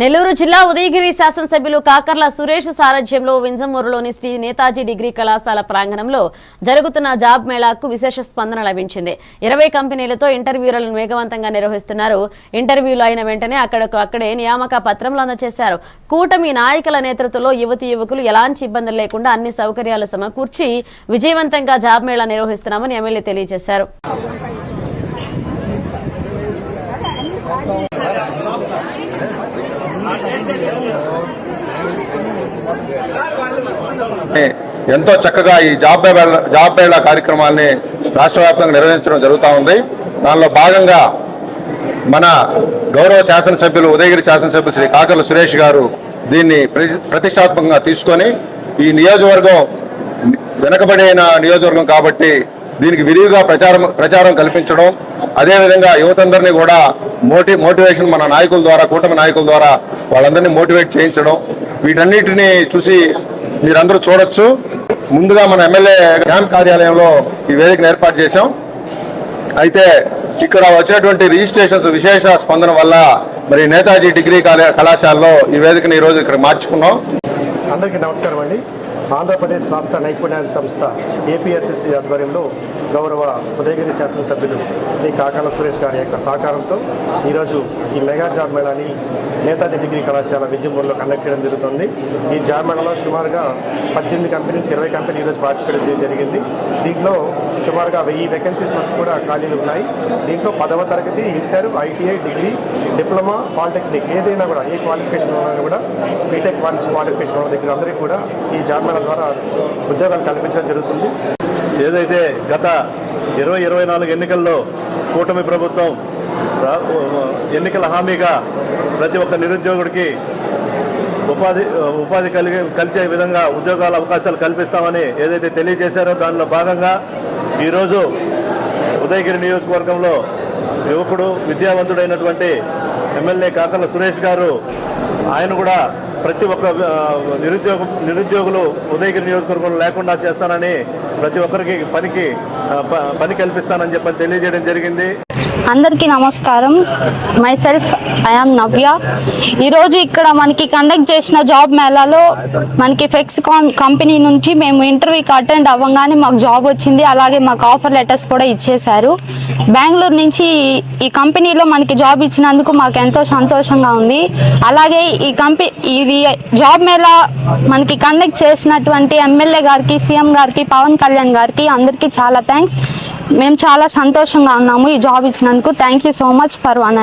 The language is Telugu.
నెల్లూరు జిల్లా ఉదయగిరి శాసనసభ్యులు కాకర్ల సురేష్ సారథ్యంలో వింజమూరులోని శ్రీ నేతాజీ డిగ్రీ కళాశాల ప్రాంగణంలో జరుగుతున్న జాబ్ మేళాకు విశేష స్పందన లభించింది. 20 కంపెనీలతో ఇంటర్వ్యూలను వేగవంతంగా నిర్వహిస్తున్నారు. ఇంటర్వ్యూలు అయిన వెంటనే అక్కడే నియామక పత్రంలో అందజేశారు. కూటమి నాయకుల నేతృత్వంలో యువతీ యువకులు ఎలాంటి ఇబ్బందులు లేకుండా అన్ని సౌకర్యాలు సమకూర్చి విజయవంతంగా జాబ్ మేళా నిర్వహిస్తున్నామని ఎమ్మెల్యే తెలియజేశారు. ఎంతో చక్కగా ఈ జాబ్ మేళా కార్యక్రమాన్ని రాష్ట్ర వ్యాప్తంగా నిర్వహించడం జరుగుతూ ఉంది. దానిలో భాగంగా మన గౌరవ శాసనసభ్యులు ఉదయగిరి శాసనసభ్యులు శ్రీ కాకర్ల సురేష్ గారు దీన్ని ప్రతిష్టాత్మకంగా తీసుకొని ఈ నియోజకవర్గం వెనకబడిన నియోజకవర్గం కాబట్టి దీనికి విరివిగా ప్రచారం కల్పించడం, అదేవిధంగా యువతందరినీ కూడా మోటివేషన్ మన నాయకుల ద్వారా, కూటమి నాయకుల ద్వారా వాళ్ళందరినీ మోటివేట్ చేయించడం, వీటన్నిటిని చూసి మీరందరూ చూడొచ్చు. ముందుగా మన ఎమ్మెల్యే క్యాంప్ కార్యాలయంలో ఈ వేదికను ఏర్పాటు చేశాం. అయితే ఇక్కడ వచ్చినటువంటి రిజిస్ట్రేషన్స్ విశేష స్పందన వల్ల మరి నేతాజీ డిగ్రీ కళాశాలలో ఈ వేదికను ఈరోజు ఇక్కడ మార్చుకున్నాం. అందరికీ నమస్కారం అండి. ఆంధ్రప్రదేశ్ రాష్ట్ర నైపుణ్యాల సంస్థ ఏపీఎస్ఎస్సి ఆధ్వర్యంలో గౌరవ ఉదయగిరి శాసనసభ్యులు శ్రీ కాకర్ల సురేష్ గారి యొక్క సహకారంతో ఈరోజు ఈ మెగా జాబ్ మేళాని నేతాజీ డిగ్రీ కళాశాల వింజమూరులో కండక్ట్ చేయడం జరుగుతుంది. ఈ జాబ్ మేళాలో సుమారుగా 18 కంపెనీ నుంచి 20 కంపెనీ ఈరోజు పార్టిసిపేట్ చేయడం జరిగింది. దీంట్లో సుమారుగా 1000 వేకెన్సీస్ వరకు కూడా ఖాళీలు ఉన్నాయి. దీంట్లో 10వ తరగతి, inter, ITI, degree, diploma, polytechnic ఏదైనా కూడా ఏ క్వాలిఫికేషన్ ఉన్నా కూడా బీటెక్ క్వాలిఫికేషన్ ఉన్న దగ్గర అందరికీ కూడా ఈ జాబ్ మేళా ద్వారా ఉద్యోగాలు కల్పించడం జరుగుతుంది. ఏదైతే గత 2024 ఎన్నికల్లో కూటమి ప్రభుత్వం ఎన్నికల హామీగా ప్రతి ఒక్క నిరుద్యోగుడికి ఉపాధి కలిసే విధంగా ఉద్యోగాల అవకాశాలు కల్పిస్తామని ఏదైతే తెలియజేశారో దానిలో భాగంగా ఈరోజు ఉదయగిరి నియోజకవర్గంలో యువకుడు విద్యావంతుడైనటువంటి ఎమ్మెల్యే కాకర్ల సురేష్ గారు ఆయన కూడా ప్రతి ఒక్క నిరుద్యోగులు ఉదయగిరి నియోజకవర్గంలో లేకుండా చేస్తానని ప్రతి ఒక్కరికి పని కల్పిస్తానని చెప్పని తెలియజేయడం జరిగింది. అందరికీ నమస్కారం. మై సెల్ఫ్ ఐఎమ్ నవ్య. ఈరోజు ఇక్కడ మనకి కండక్ట్ చేసిన జాబ్ మేళాలో మనకి ఫెక్స్కాన్ కంపెనీ నుంచి మేము ఇంటర్వ్యూకి అటెండ్ అవ్వగానే మాకు జాబ్ వచ్చింది. అలాగే మాకు ఆఫర్ లెటర్స్ కూడా ఇచ్చేశారు. బెంగళూరు నుంచి ఈ కంపెనీలో మనకి జాబ్ ఇచ్చినందుకు మాకు ఎంతో సంతోషంగా ఉంది. అలాగే ఇది జాబ్ మేళా మనకి కండక్ట్ చేసినటువంటి ఎమ్మెల్యే గారికి, సీఎం గారికి, పవన్ కళ్యాణ్ గారికి అందరికీ చాలా థ్యాంక్స్. మేము చాలా సంతోషంగా ఉన్నాము ఈ జాబ్ ఇచ్చినందుకు. Thank you so much for one.